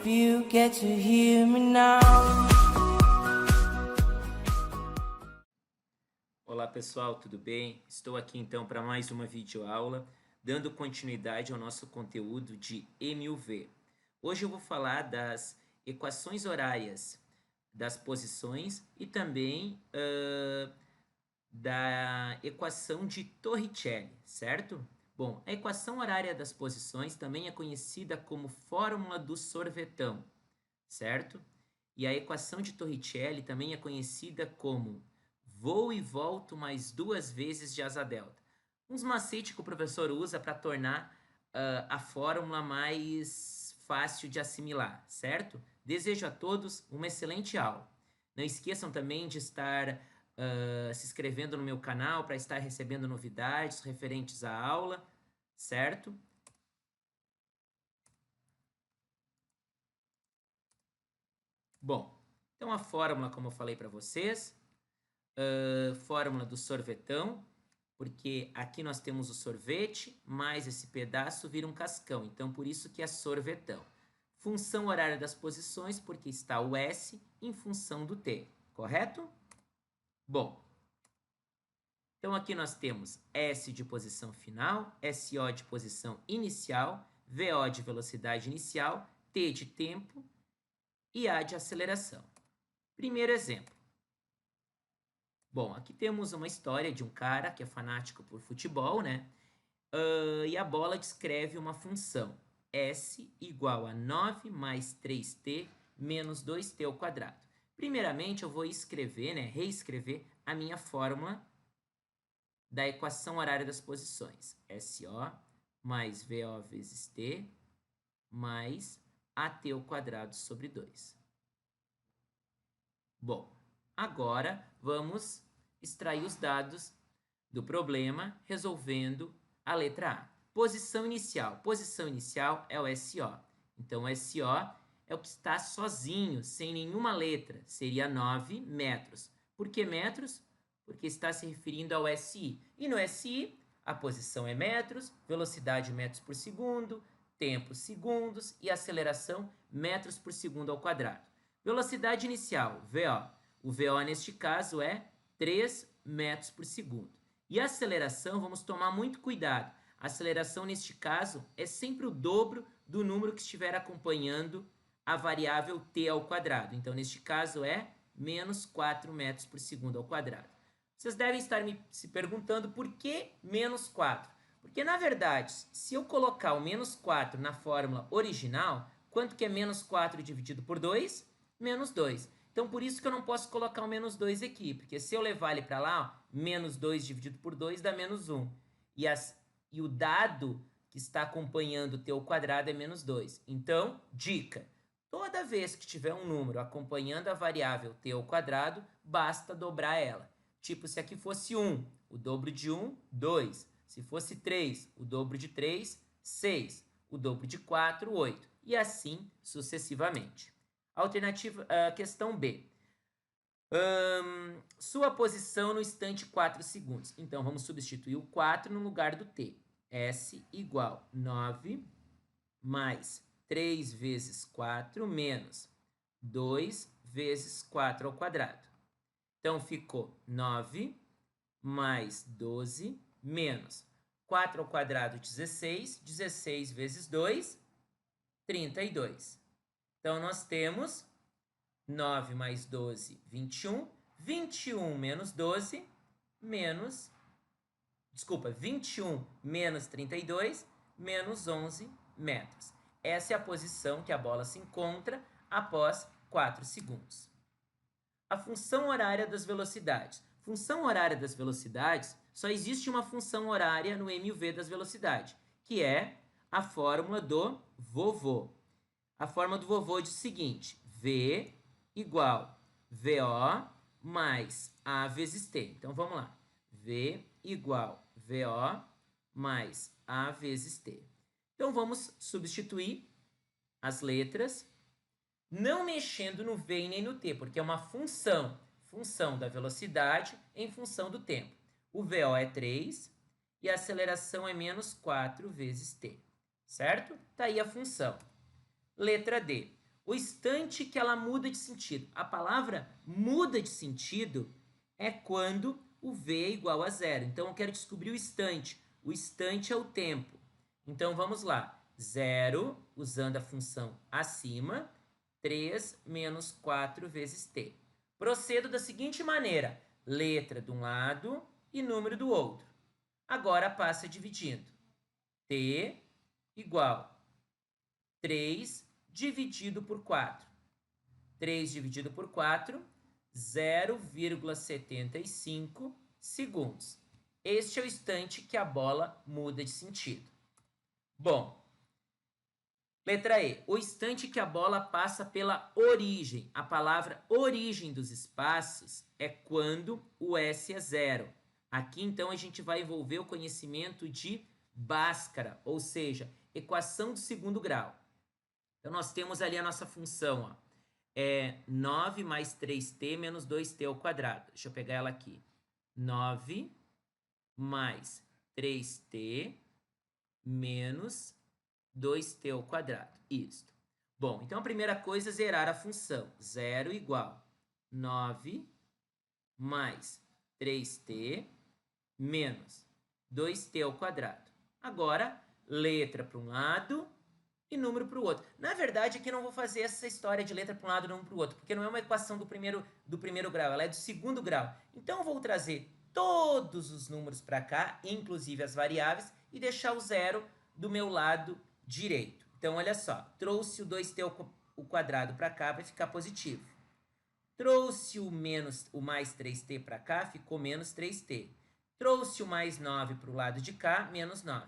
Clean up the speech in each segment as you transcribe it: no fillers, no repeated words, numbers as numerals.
If you get to hear me now. Olá pessoal, tudo bem? Estou aqui então para mais uma videoaula, dando continuidade ao nosso conteúdo de EMUV. Hoje eu vou falar das equações horárias das posições e também da equação de Torricelli, certo? Bom, a equação horária das posições também é conhecida como fórmula do sorvetão, certo? E a equação de Torricelli também é conhecida como voo e volto mais 2 vezes de asa delta. Uns macetes que o professor usa para tornar a fórmula mais fácil de assimilar, certo? Desejo a todos uma excelente aula. Não esqueçam também de estar se inscrevendo no meu canal para estar recebendo novidades referentes à aula, certo? Bom, então a fórmula, como eu falei para vocês, fórmula do sorvetão, porque aqui nós temos o sorvete, mais esse pedaço vira um cascão, então por isso que é sorvetão. Função horária das posições, porque está o S em função do T, correto? Bom, então aqui nós temos S de posição final, SO de posição inicial, VO de velocidade inicial, T de tempo e A de aceleração. Primeiro exemplo. Bom, aqui temos uma história de um cara que é fanático por futebol, né? E a bola descreve uma função S igual a 9 mais 3t menos 2t ao quadrado. Primeiramente, eu vou escrever, né, reescrever a minha fórmula da equação horária das posições. SO mais VO vezes t mais AT ao quadrado sobre 2. Bom, agora vamos extrair os dados do problema resolvendo a letra A. Posição inicial. Posição inicial é o SO. Então, o SO é o que está sozinho, sem nenhuma letra. Seria 9 metros. Por que metros? Porque está se referindo ao SI. E no SI, a posição é metros, velocidade metros por segundo, tempo segundos e aceleração metros por segundo ao quadrado. Velocidade inicial, VO. O VO neste caso é 3 metros por segundo. E a aceleração, vamos tomar muito cuidado. A aceleração neste caso é sempre o dobro do número que estiver acompanhando a variável t ao quadrado. Então, neste caso é menos 4 metros por segundo ao quadrado. Vocês devem estar se perguntando por que menos 4? Porque, na verdade, se eu colocar o menos 4 na fórmula original, quanto que é menos 4 dividido por 2? Menos 2. Então, por isso que eu não posso colocar o menos 2 aqui, porque se eu levar ele para lá, ó, menos 2 dividido por 2 dá menos 1. E o dado que está acompanhando o t ao quadrado é menos 2. Então, dica, toda vez que tiver um número acompanhando a variável t ao quadrado, basta dobrar ela. Tipo, se aqui fosse 1, o dobro de 1, 2. Se fosse 3, o dobro de 3, 6. O dobro de 4, 8. E assim sucessivamente. Alternativa, questão B. Sua posição no instante 4 segundos. Então, vamos substituir o 4 no lugar do t. S igual 9 mais 3 vezes 4 menos 2 vezes 4 ao quadrado. Então, ficou 9 mais 12 menos 4 ao quadrado, 16. 16 vezes 2, 32. Então, nós temos 9 mais 12, 21. 21 menos 12, menos... Desculpa, 21 menos 32, menos 11 metros. Essa é a posição que a bola se encontra após 4 segundos. A função horária das velocidades. Função horária das velocidades, só existe uma função horária no MUV das velocidades, que é a fórmula do vovô. A fórmula do vovô diz o seguinte: V igual VO mais A vezes T. Então, vamos lá. V igual VO mais A vezes T. Então, vamos substituir as letras, não mexendo no V e nem no T, porque é uma função da velocidade em função do tempo. O VO é 3 e a aceleração é menos 4 vezes T, certo? Tá aí a função. Letra D. O instante que ela muda de sentido. A palavra muda de sentido é quando o v é igual a zero. Então, eu quero descobrir o instante. O instante é o tempo. Então, vamos lá. 0, usando a função acima, 3 menos 4 vezes t. Procedo da seguinte maneira. Letra de um lado e número do outro. Agora, passa dividindo. t igual 3 dividido por 4. 3 dividido por 4, 0,75 segundos. Este é o instante que a bola muda de sentido. Bom, letra E. O instante que a bola passa pela origem. A palavra origem dos espaços é quando o S é zero. Aqui, então, a gente vai envolver o conhecimento de Bhaskara, ou seja, equação do segundo grau. Então, nós temos ali a nossa função, ó. 9 mais 3t menos 2t ao quadrado. Deixa eu pegar ela aqui. 9 mais 3t menos 2t ao quadrado. Isso. Bom, então a primeira coisa é zerar a função. 0 igual 9 mais 3t menos 2t ao quadrado. Agora, letra para um lado e número para o outro. Na verdade, aqui eu não vou fazer essa história de letra para um lado e número para o outro, porque não é uma equação do primeiro grau, ela é do segundo grau. Então, eu vou trazer todos os números para cá, inclusive as variáveis, e deixar o zero do meu lado direito. Então, olha só, trouxe o 2t ao quadrado para cá, vai ficar positivo. Trouxe o mais 3t para cá, ficou menos 3t. Trouxe o mais 9 para o lado de cá, menos 9.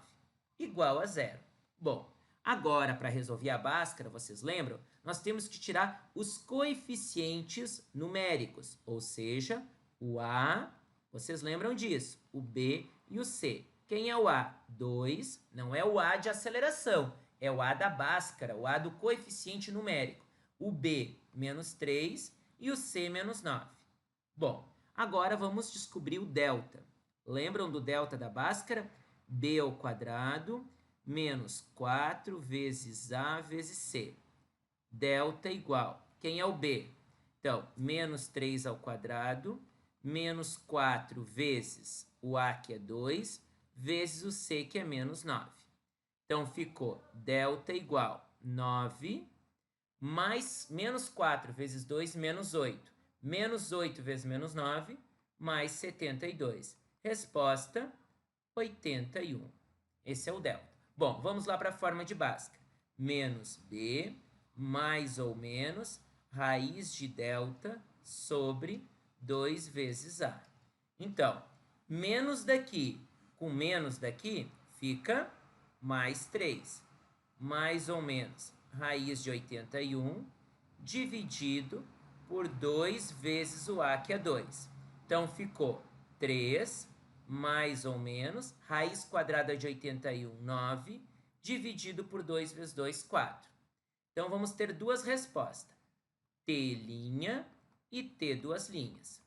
Igual a zero. Bom, agora, para resolver a Bhaskara, vocês lembram? Nós temos que tirar os coeficientes numéricos, ou seja, o A, vocês lembram disso, o B e o C. Quem é o A? 2, não é o A de aceleração, é o A da Bhaskara, o A do coeficiente numérico. O B, menos 3 e o C, menos 9. Bom, agora vamos descobrir o delta. Lembram do delta da Bhaskara? B ao quadrado menos 4 vezes A vezes C. Delta igual. Quem é o B? Então, menos 3 ao quadrado, menos 4 vezes o A, que é 2, vezes o C, que é menos 9. Então, ficou delta igual 9, mais menos 4 vezes 2, menos 8. Menos 8 vezes menos 9, mais 72. Resposta, 81. Esse é o delta. Bom, vamos lá para a forma de Bhaskara. Menos B, mais ou menos, raiz de delta sobre 2 vezes A. Então, menos daqui com menos daqui fica mais 3. Mais ou menos, raiz de 81 dividido por 2 vezes o A, que é 2. Então, ficou 3 mais ou menos, raiz quadrada de 81, 9, dividido por 2 vezes 2, 4. Então, vamos ter duas respostas, T' e T duas linhas.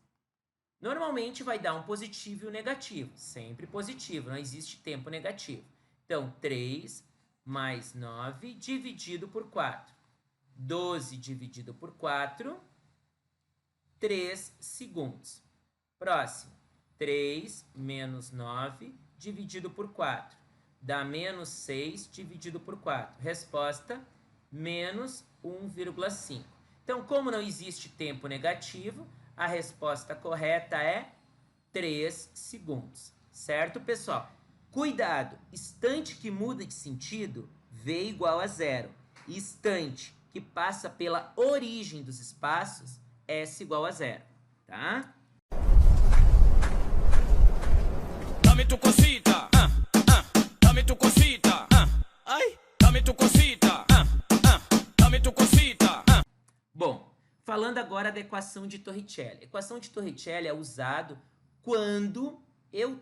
Normalmente, vai dar um positivo e um negativo, sempre positivo, não existe tempo negativo. Então, 3 mais 9 dividido por 4. 12 dividido por 4, 3 segundos. Próximo. 3 menos 9 dividido por 4. Dá menos 6 dividido por 4. Resposta, menos 1,5. Então, como não existe tempo negativo, a resposta correta é 3 segundos. Certo, pessoal? Cuidado! Instante que muda de sentido, V igual a zero. Instante que passa pela origem dos espaços, S igual a zero. Tá? Dame tu cosita, dame tu cosita, ay, dame tu cosita, dame tu cosita. Bom, falando agora da equação de Torricelli. A equação de Torricelli é usado quando eu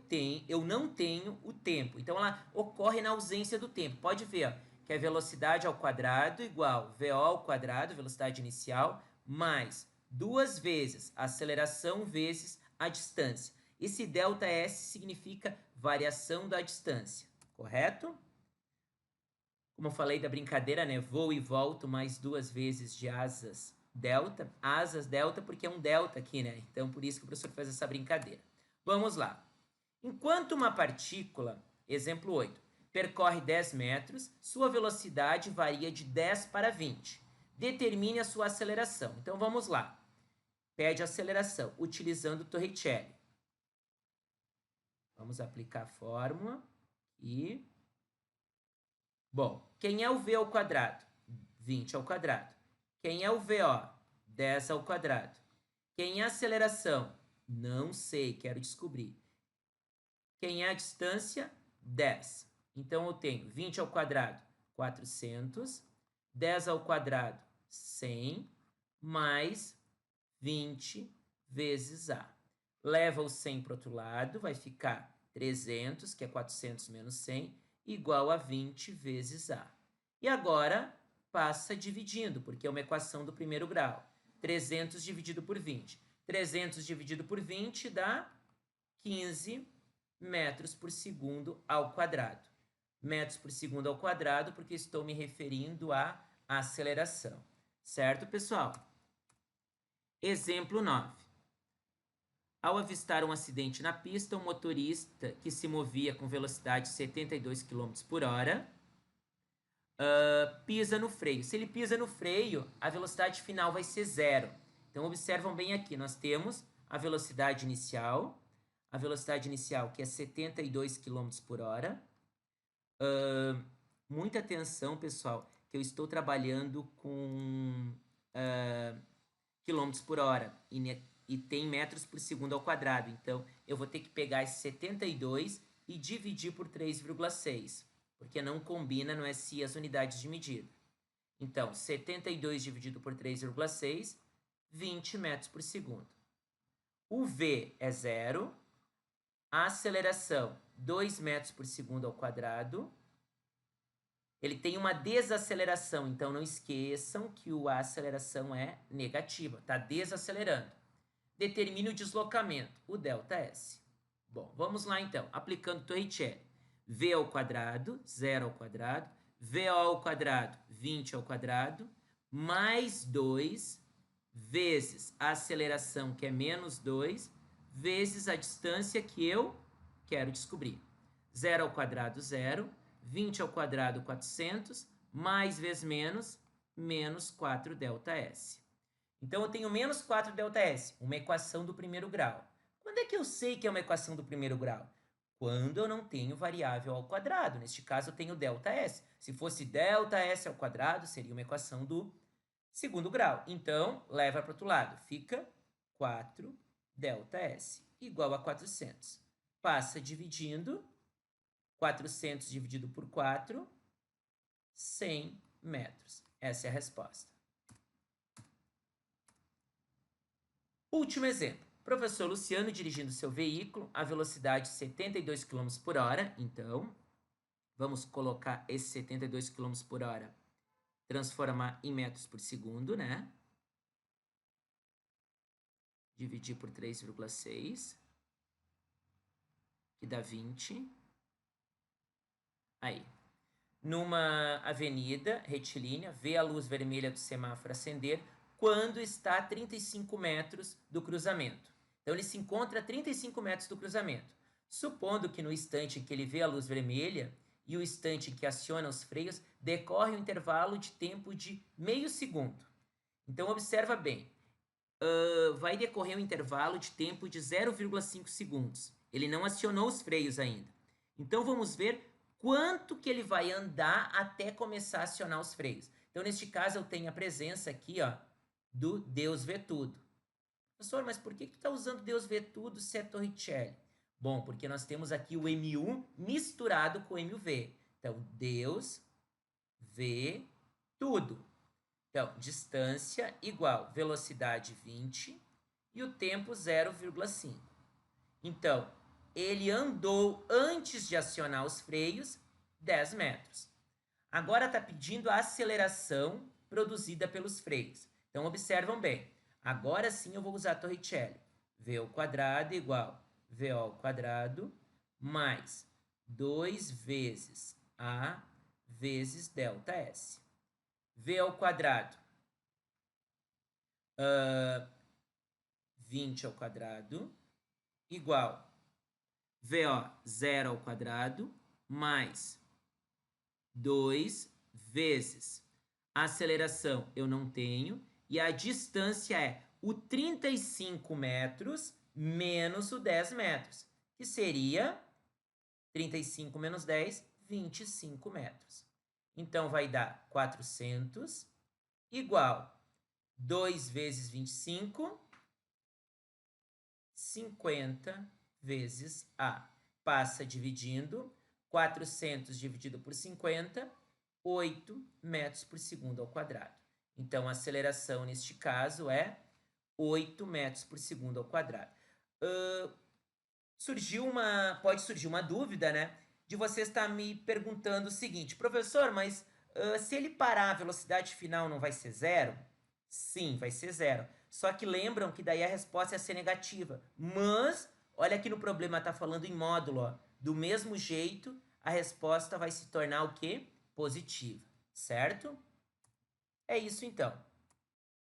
não tenho o tempo. Então, ela ocorre na ausência do tempo. Pode ver, ó, que a velocidade ao quadrado igual VO ao quadrado, velocidade inicial, mais 2 vezes a aceleração vezes a distância. Esse ΔS significa variação da distância, correto? Como eu falei da brincadeira, né? Vou e volto mais 2 vezes de asas delta. Asas delta porque é um delta aqui, né? Então, por isso que o professor faz essa brincadeira. Vamos lá. Enquanto uma partícula, exemplo 8, percorre 10 metros, sua velocidade varia de 10 para 20. Determine a sua aceleração. Então, vamos lá. Pede aceleração, utilizando Torricelli. Vamos aplicar a fórmula. E... Bom, quem é o v ao quadrado? 20 ao quadrado. Quem é o VO? 10 ao quadrado. Quem é a aceleração? Não sei, quero descobrir. Quem é a distância? 10. Então, eu tenho 20 ao quadrado, 400. 10 ao quadrado, 100. Mais 20 vezes A. Leva o 100 para o outro lado, vai ficar 300, que é 400 menos 100, igual a 20 vezes A. E agora, passa dividindo, porque é uma equação do primeiro grau. 300 dividido por 20. 300 dividido por 20 dá 15 metros por segundo ao quadrado. Metros por segundo ao quadrado, porque estou me referindo à aceleração. Certo, pessoal? Exemplo 9. Ao avistar um acidente na pista, um motorista que se movia com velocidade de 72 km por hora pisa no freio. Se ele pisa no freio, a velocidade final vai ser 0. Então, observam bem aqui, nós temos a velocidade inicial que é 72 km por hora. Muita atenção, pessoal, que eu estou trabalhando com quilômetros por hora e tem metros por segundo ao quadrado. Então, eu vou ter que pegar esse 72 e dividir por 3,6, porque não combina no SI as unidades de medida. Então, 72 dividido por 3,6, 20 metros por segundo. O V é 0, a aceleração 2 metros por segundo ao quadrado. Ele tem uma desaceleração, então não esqueçam que a aceleração é negativa, está desacelerando. Determine o deslocamento, o ΔS. Bom, vamos lá então, aplicando Torricelli. V ao quadrado, 0 ao quadrado, VO ao quadrado, 20 ao quadrado, mais 2, vezes a aceleração, que é menos 2, vezes a distância que eu quero descobrir. 0 ao quadrado, 0. 20 ao quadrado, 400, mais vezes menos 4 ΔS. Então, eu tenho menos 4 ΔS, uma equação do primeiro grau. Quando é que eu sei que é uma equação do primeiro grau? Quando eu não tenho variável ao quadrado. Neste caso, eu tenho ΔS. Se fosse ΔS ao quadrado, seria uma equação do segundo grau. Então, leva para o outro lado. Fica 4 ΔS igual a 400. Passa dividindo. 400 dividido por 4, 100 metros. Essa é a resposta. Último exemplo. Professor Luciano dirigindo seu veículo a velocidade de 72 km por hora. Então, vamos colocar esse 72 km por hora, transformar em metros por segundo, né? Dividir por 3,6, que dá 20. Aí, numa avenida retilínea, vê a luz vermelha do semáforo acender quando está a 35 metros do cruzamento. Então, ele se encontra a 35 metros do cruzamento. Supondo que no instante em que ele vê a luz vermelha e o instante em que aciona os freios, decorre um intervalo de tempo de meio segundo. Então, observa bem. Vai decorrer um intervalo de tempo de 0,5 segundos. Ele não acionou os freios ainda. Então, vamos ver quanto que ele vai andar até começar a acionar os freios. Então, neste caso, eu tenho a presença aqui, ó, do Deus vê tudo. Professor, mas por que tu está usando Deus vê tudo se é Torricelli? Bom, porque nós temos aqui o M1 misturado com o MV. Então, Deus vê tudo. Então, distância igual velocidade 20 e o tempo 0,5. Então, ele andou antes de acionar os freios 10 metros. Agora está pedindo a aceleração produzida pelos freios. Então, observam bem. Agora sim eu vou usar Torricelli. V ao quadrado igual VO ao quadrado mais 2 vezes A vezes ΔS. V ao quadrado. 20 ao quadrado igual VO 0 ao quadrado mais 2 vezes a aceleração eu não tenho e a distância é o 35 metros menos o 10 metros, que seria 35 menos 10, 25 metros. Então, vai dar 400 igual 2 vezes 25, 50 vezes A. Passa dividindo, 400 dividido por 50, 8 metros por segundo ao quadrado. Então, a aceleração neste caso é 8 metros por segundo ao quadrado. Pode surgir uma dúvida, né? De você estar me perguntando o seguinte, professor, mas se ele parar, a velocidade final não vai ser zero? Sim, vai ser zero. Só que lembram que daí a resposta ia ser negativa. Mas, olha aqui no problema, tá falando em módulo, ó. Do mesmo jeito, a resposta vai se tornar o quê? Positiva, certo? É isso então.